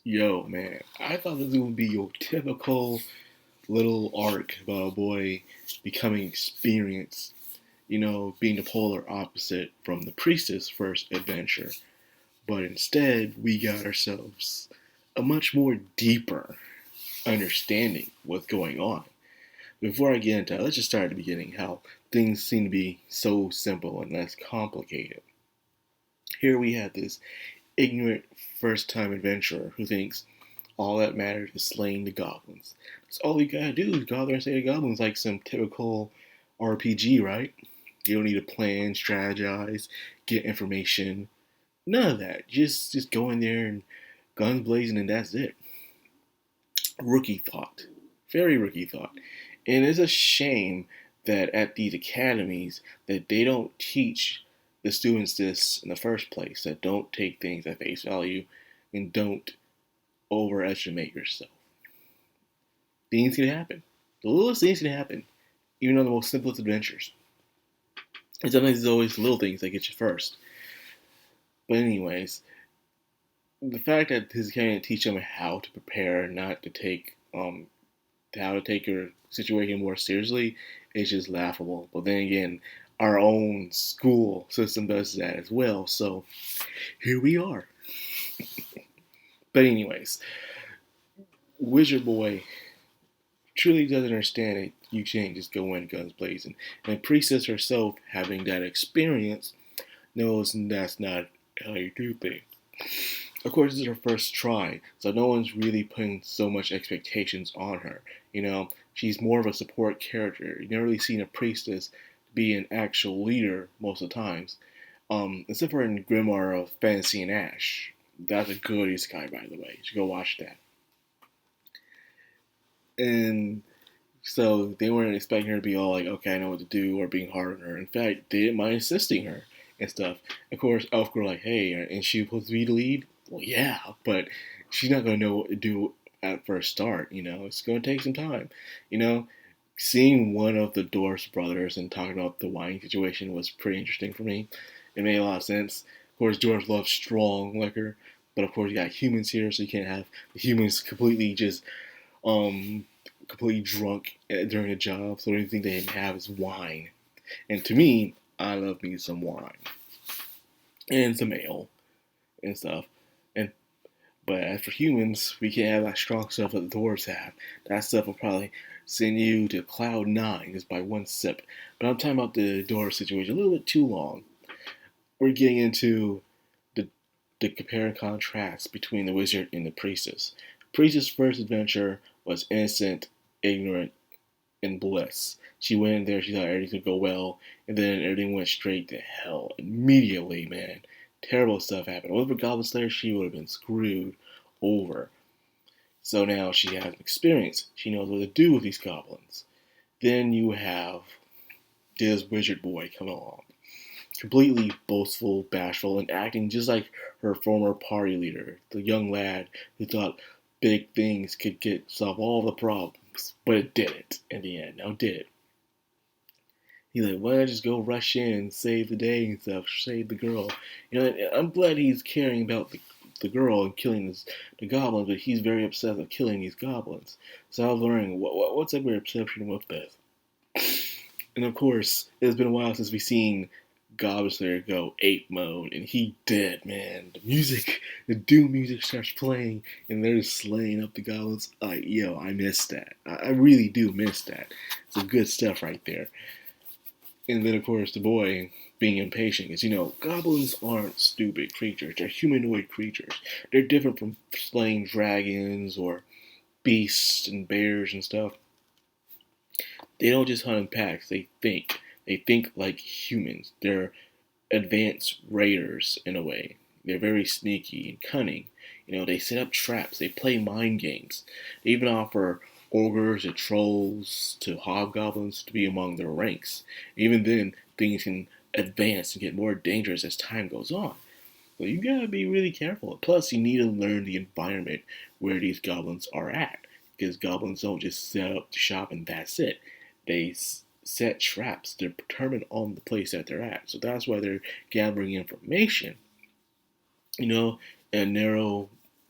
Yo, man, I thought this would be your typical little arc about a boy becoming experienced, being the polar opposite from the priestess' first adventure. But instead, we got ourselves a much more deeper understanding what's going on. Before I get into that, let's just start at the beginning how things seem to be so simple and less complicated. Here we have this ignorant first time adventurer who thinks all that matters is slaying the goblins. That's all you gotta do is go out there and slay the goblins like some typical RPG, right? You don't need to plan, strategize, get information. None of that. Just go in there and guns blazing and that's it. Rookie thought. Very rookie thought. And it's a shame that at these academies that they don't teach the students this in the first place, that don't take things at face value and don't overestimate yourself. Things can happen. The littlest things can happen, even on the most simplest adventures. And sometimes it's always the little things that get you first. But anyways, the fact that his can't teach them how to prepare, not to take how to take your situation more seriously is just laughable. But then again, our own school system does that as well. So here we are. But anyways, Wizard Boy truly doesn't understand it. You can't just go in guns blazing. And Priestess herself, having that experience, knows that's not how you do things. Of course, this is her first try, so no one's really putting so much expectations on her. She's more of a support character. You've never really seen a priestess be an actual leader most of the times, except for in Grimoire of Fantasy and Ash. That's a good isekai, by the way. You should go watch that. And so they weren't expecting her to be all like, okay, I know what to do, or being hard on her. In fact, they didn't mind assisting her and stuff. Of course, Elf Girl like, hey, is she supposed to be the lead? Well, yeah, but she's not going to know what to do at first start, It's going to take some time, Seeing one of the Dwarfs brothers and talking about the wine situation was pretty interesting for me. It made a lot of sense. Of course, Dwarfs love strong liquor, but of course you got humans here, so you can't have the humans completely just completely drunk during a job. So the only thing they have is wine. And to me, I love me some wine and some ale and stuff. But as for humans, we can't have that strong stuff that the dwarves have. That stuff will probably send you to cloud 9 just by one sip. But I'm talking about the dwarf situation a little bit too long. We're getting into the compare and contrast between the wizard and the priestess. Priestess' first adventure was innocent, ignorant, and bliss. She went in there, she thought everything would go well, and then everything went straight to hell immediately, man. Terrible stuff happened. Without Goblin Slayer, she would have been screwed over. So now she has experience. She knows what to do with these goblins. Then you have this wizard boy come along. Completely boastful, bashful, and acting just like her former party leader, the young lad who thought big things could solve all the problems, but it didn't in the end. Now did it? He's like, why don't I just go rush in and save the day and stuff, save the girl? I'm glad he's caring about the girl and killing the goblins, but he's very upset with killing these goblins. So I was wondering, what's up with your perception with this? And of course, it's been a while since we've seen Goblin Slayer go ape mode, and he did, man. The doom music starts playing, and they're just slaying up the goblins. I miss that. I really do miss that. Some good stuff right there. And then, of course, the boy being impatient because, goblins aren't stupid creatures. They're humanoid creatures. They're different from slaying dragons or beasts and bears and stuff. They don't just hunt in packs. They think. They think like humans. They're advanced raiders in a way. They're very sneaky and cunning. They set up traps. They play mind games. They even offer ogres and trolls to hobgoblins to be among their ranks. Even then, things can advance and get more dangerous as time goes on. So you gotta be really careful. Plus, you need to learn the environment where these goblins are at. Because goblins don't just set up shop and that's it. They set traps. They're determined on the place that they're at. So that's why they're gathering information, in a narrow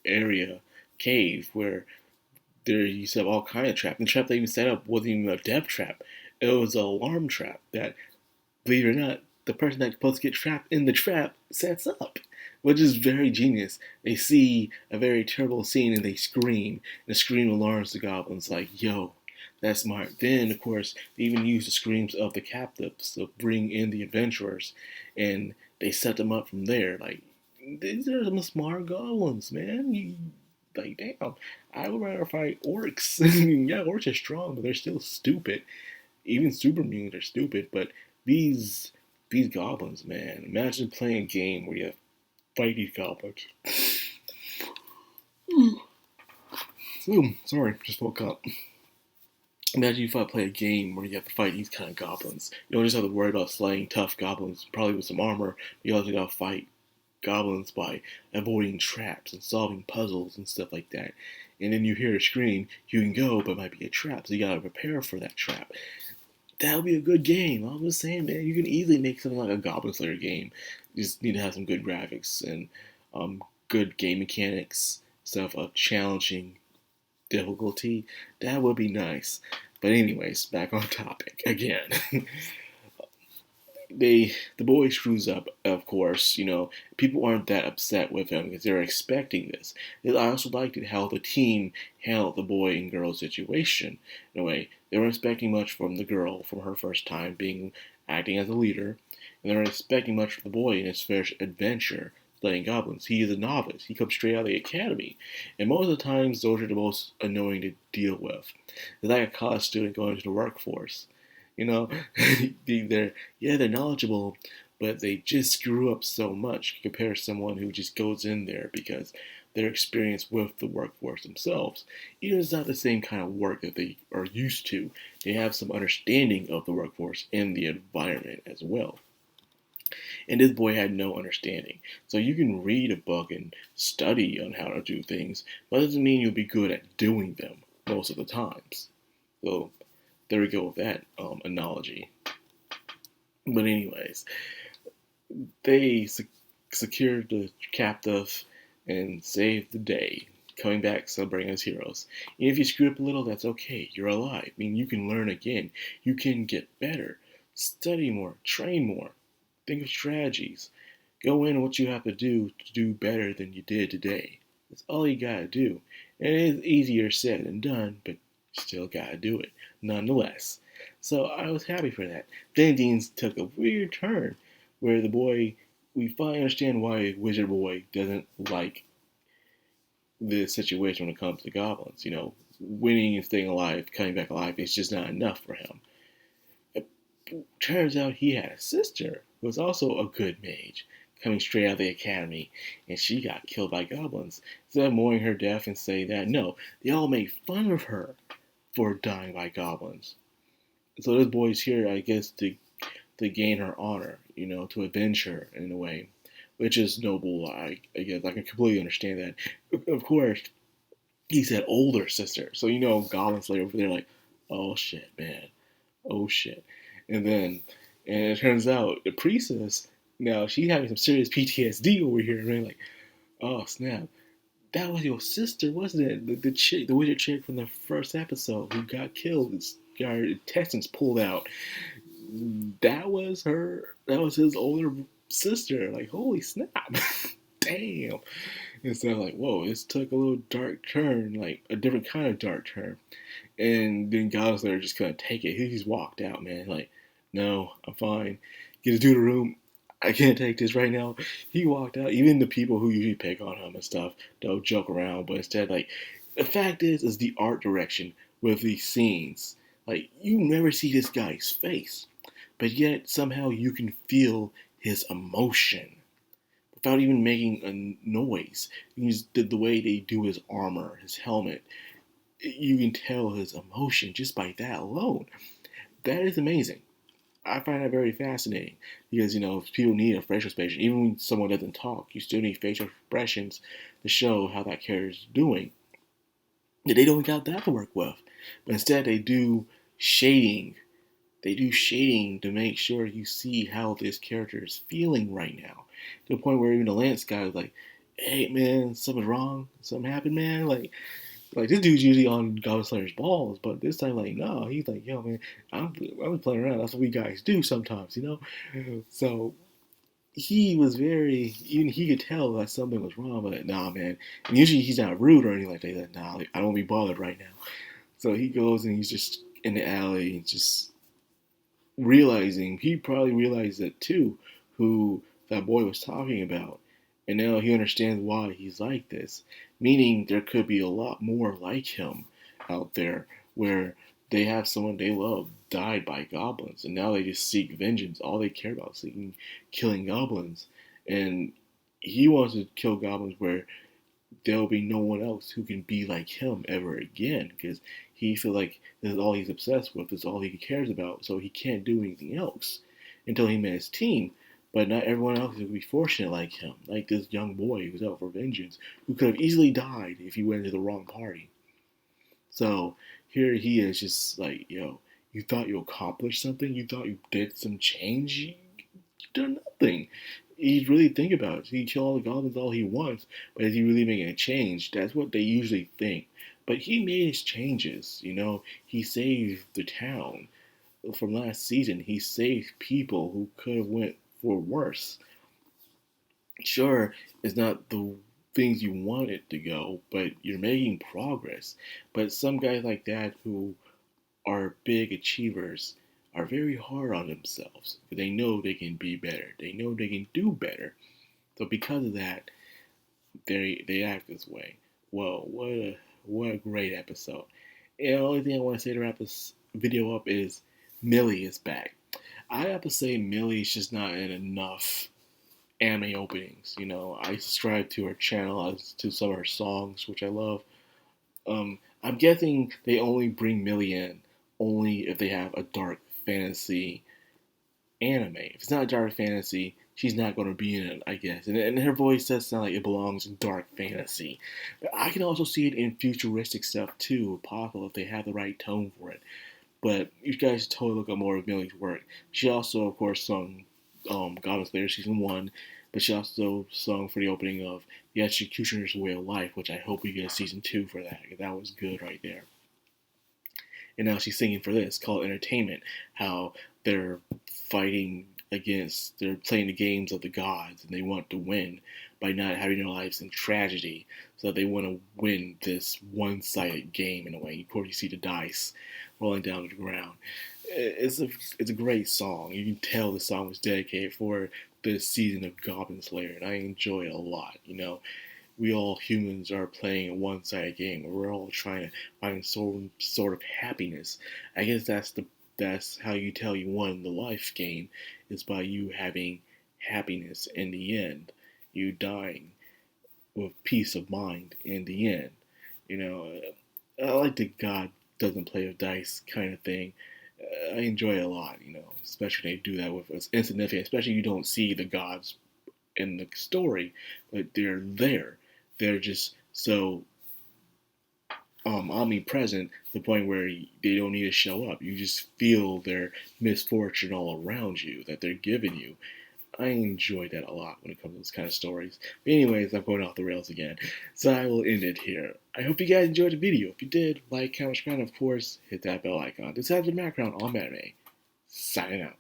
area cave where there you used to have all kind of traps. The trap they even set up wasn't even a death trap; it was an alarm trap that, believe it or not, the person that's supposed to get trapped in the trap sets up, which is very genius. They see a very terrible scene and they scream. And the scream alarms the goblins, like, yo, that's smart. Then, of course, they even use the screams of the captives to bring in the adventurers, and they set them up from there. Like, these are some smart goblins, man. Like, damn, I would rather fight orcs. Yeah, orcs are strong, but they're still stupid. Even super mutants are stupid, but these these goblins, man. Imagine playing a game where you have fight these goblins. Ooh, sorry, just woke up. Imagine if I play a game where you have to fight these kind of goblins. You don't just have to worry about slaying tough goblins, probably with some armor. You also got to fight goblins by avoiding traps and solving puzzles and stuff like that. And then you hear a scream, you can go, but it might be a trap, so you gotta prepare for that trap. That would be a good game. I'm just saying, man, you can easily make something like a Goblin Slayer game. You just need to have some good graphics and good game mechanics, stuff of challenging difficulty. That would be nice. But anyways, back on topic again. The boy screws up, of course. People aren't that upset with him because they're expecting this. I also liked it how the team handled the boy and girl situation. In a way, they weren't expecting much from the girl from her first time being acting as a leader, and they weren't expecting much from the boy in his first adventure slaying goblins. He is a novice. He comes straight out of the academy, and most of the times those are the most annoying to deal with. It's like a college student going to the workforce. You know, they're knowledgeable, but they just screw up so much compared to someone who just goes in there because they're experienced with the workforce themselves. Even if it's not the same kind of work that they are used to, they have some understanding of the workforce and the environment as well. And this boy had no understanding. So you can read a book and study on how to do things, but it doesn't mean you'll be good at doing them most of the times. So there we go with that analogy. But anyways, they secured the captive and saved the day, coming back celebrating as heroes. And if you screw up a little, that's okay. You're alive. I mean, you can learn again. You can get better. Study more. Train more. Think of strategies. Go in what you have to do better than you did today. That's all you gotta do. And it is easier said than done, but still gotta do it, nonetheless. So I was happy for that. Then things took a weird turn where we finally understand why Wizard Boy doesn't like the situation when it comes to goblins. Winning and staying alive, coming back alive, is just not enough for him. It turns out he had a sister who was also a good mage, coming straight out of the academy, and she got killed by goblins. Instead of mourning her death and say that, no, they all made fun of her for dying by goblins. So this boy's here, I guess, to gain her honor, to avenge her in a way, which is noble. I guess I can completely understand that. Of course, he said older sister, so Goblin Slayer over there like, oh shit, man, oh shit, and it turns out the priestess now she's having some serious PTSD over here, man. Like, oh snap, that was your sister, wasn't it? The chick, the wizard chick from the first episode who got killed. Got her intestines pulled out. That was her. That was his older sister. Like, holy snap, damn. And so like, whoa, this took a little dark turn, like a different kind of dark turn. And then Gosler just couldn't take it. He just walked out, man. Like, no, I'm fine. Get his dude a room. I can't take this right now. He walked out. Even the people who usually pick on him and stuff, they'll joke around. But instead, like, the fact is the art direction with these scenes. Like, you never see this guy's face. But yet, somehow, you can feel his emotion without even making a noise. Just the way they do his armor, his helmet. You can tell his emotion just by that alone. That is amazing. I find that very fascinating because, people need a facial expression. Even when someone doesn't talk, you still need facial expressions to show how that character is doing. They don't got that to work with. But instead, they do shading. They do shading to make sure you see how this character is feeling right now. To the point where even the Lance guy is like, hey man, something's wrong, something happened, man. Like this dude's usually on Goblin Slayer's balls, but this time, like, no, he's like, yo, man, I'm playing around. That's what we guys do sometimes, you know. So he was very, even he could tell that something was wrong, but nah, man. And usually he's not rude or anything like that. He's like, nah, like, I don't want to be bothered right now. So he goes and he's just in the alley, just realizing he probably realized that too, who that boy was talking about, and now he understands why he's like this. Meaning there could be a lot more like him out there, where they have someone they love died by goblins, and now they just seek vengeance. All they care about is killing goblins, and he wants to kill goblins where there'll be no one else who can be like him ever again, because he feels like this is all he's obsessed with, this is all he cares about, so he can't do anything else until he met his team. But not everyone else would be fortunate like him, like this young boy who's out for vengeance, who could have easily died if he went into the wrong party. So here he is, just like, yo, you thought you accomplished something, you thought you did some change, you've done nothing. He's really think about it. He can kill all the goblins all he wants, but is he really making a change? That's what they usually think. But he made his changes, you know. He saved the town from last season. He saved people who could have went for worse. Sure, it's not the things you want it to go, but you're making progress. But some guys like that who are big achievers are very hard on themselves. They know they can be better. They know they can do better. So because of that, they act this way. Well, what a great episode. And the only thing I want to say to wrap this video up is Millie is back. I have to say Millie's just not in enough anime openings. You know, I subscribe to her channel, to some of her songs, which I love. I'm guessing they only bring Millie in only if they have a dark fantasy anime. If it's not dark fantasy, she's not going to be in it, I guess. And her voice does sound like it belongs in dark fantasy. But I can also see it in futuristic stuff too, possible if they have the right tone for it. But you guys should totally look at more of Millie's work. She also, of course, sung Goblin Slayer Season 1, but she also sung for the opening of The Executioner's Way of Life, which I hope we get a Season 2 for that, because that was good right there. And now she's singing for this, called Entertainment, how they're fighting against, they're playing the games of the gods, and they want to win by not having their lives in tragedy. So they want to win this one-sided game in a way. Of course, you see the dice rolling down to the ground. It's a great song. You can tell the song was dedicated for this season of Goblin Slayer, and I enjoy it a lot. You know, we all humans are playing a one-sided game, where we're all trying to find some sort of happiness. I guess that's how you tell you won the life game, is by you having happiness in the end, you dying with peace of mind in the end. You know, I like the God doesn't play with dice kind of thing. I enjoy it a lot, you know, especially when they do that with us insignificant, especially you don't see the gods in the story, but they're there. They're just so omnipresent to the point where they don't need to show up. You just feel their misfortune all around you that they're giving you. I enjoy that a lot when it comes to this kind of stories. But anyways, I'm going off the rails again. So I will end it here. I hope you guys enjoyed the video. If you did, like, comment, subscribe, and of course, hit that bell icon. This has been Madcrown on Anime. Signing out.